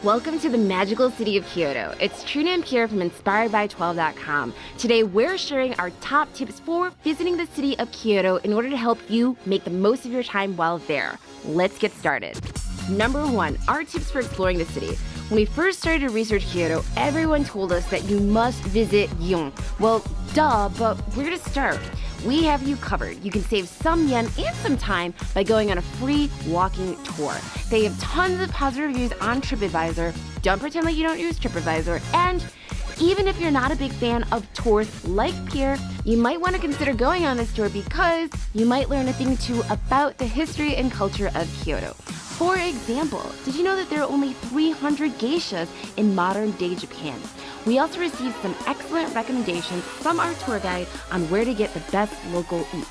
Welcome to the magical city of Kyoto. It's Trina and Pierre from InspiredBy12.com. Today we're sharing our top tips for visiting the city of Kyoto in order to help you make the most of your time while there. Let's get started. Number 1, our tips for exploring the city. When we first started to research Kyoto, everyone told us that you must visit Gion. Well, duh, but where to start? We have you covered. You can save some yen and some time by going on a free walking tour. They have tons of positive reviews on TripAdvisor. Don't pretend like you don't use TripAdvisor. And even if you're not a big fan of tours like Pierre, you might want to consider going on this tour because you might learn a thing or two about the history and culture of Kyoto. For example, did you know that there are only 300 geishas in modern-day Japan? We also received some excellent recommendations from our tour guide on where to get the best local eats.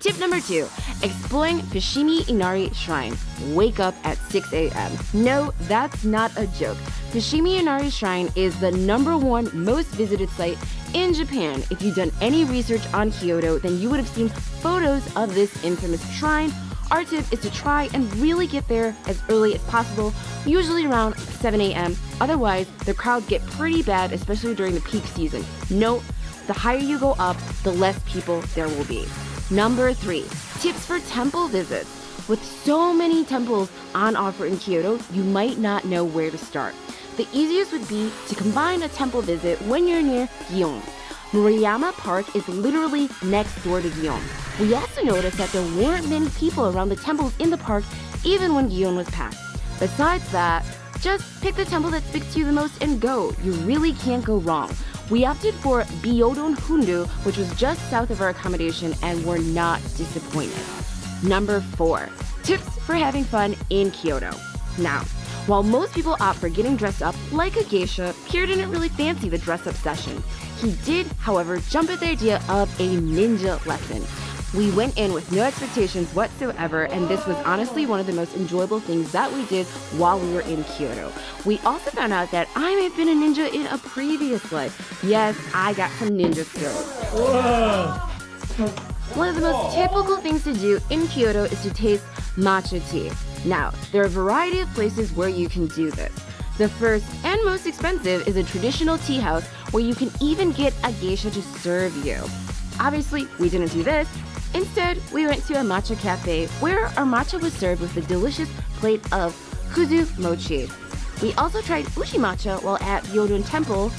Tip number 2, exploring Fushimi Inari Shrine. Wake up at 6 a.m. No, that's not a joke. Fushimi Inari Shrine is the #1 most visited site in Japan. If you've done any research on Kyoto, then you would have seen photos of this infamous shrine. Our tip is to try and really get there as early as possible, usually around 7 a.m. Otherwise, the crowds get pretty bad, especially during the peak season. Note, the higher you go up, the less people there will be. Number 3, tips for temple visits. With so many temples on offer in Kyoto, you might not know where to start. The easiest would be to combine a temple visit when you're near Gion. Murayama Park is literally next door to Gion. We also noticed that there weren't many people around the temples in the park, even when Gion was packed. Besides that, just pick the temple that speaks to you the most and go. You really can't go wrong. We opted for Byodon Hundu, which was just south of our accommodation, and were not disappointed. Number 4, tips for having fun in Kyoto. Now, while most people opt for getting dressed up like a geisha, Pierre didn't really fancy the dress-up session. He did, however, jump at the idea of a ninja lesson. We went in with no expectations whatsoever, and this was honestly one of the most enjoyable things that we did while we were in Kyoto. We also found out that I may have been a ninja in a previous life. Yes, I got some ninja skills. Whoa. One of the most typical things to do in Kyoto is to taste matcha tea. Now, there are a variety of places where you can do this. The first and most expensive is a traditional tea house where you can even get a geisha to serve you. Obviously, we didn't do this. Instead, we went to a matcha cafe where our matcha was served with a delicious plate of kuzu mochi. We also tried uji matcha while at Byodon Temple.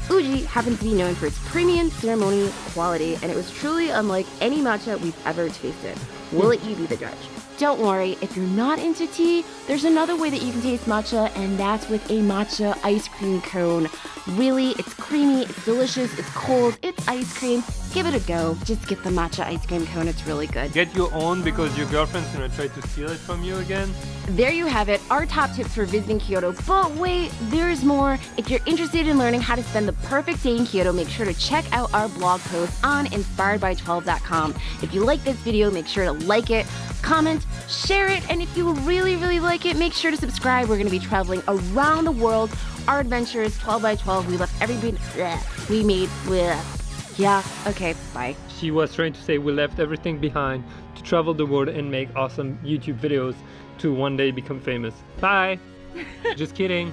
Uji happens to be known for its premium ceremonial quality, and it was truly unlike any matcha we've ever tasted. We'll let you be the judge. Don't worry, if you're not into tea, there's another way that you can taste matcha, and that's with a matcha ice cream cone. Really, it's creamy, it's delicious, it's cold, it's ice cream. Give it a go. Just get the matcha ice cream cone, it's really good. Get your own because your girlfriend's gonna try to steal it from you again. There you have it, our top tips for visiting Kyoto. But wait, there's more. If you're interested in learning how to spend the perfect day in Kyoto, make sure to check out our blog post on InspiredBy12.com. If you like this video, make sure to like it, comment, share it, and if you really, really like it, make sure to subscribe. We're going to be traveling around the world. Our adventures, 12 by 12, we left everything we made with. Yeah, okay, bye. She was trying to say we left everything behind to travel the world and make awesome YouTube videos to one day become famous. Bye! Just kidding.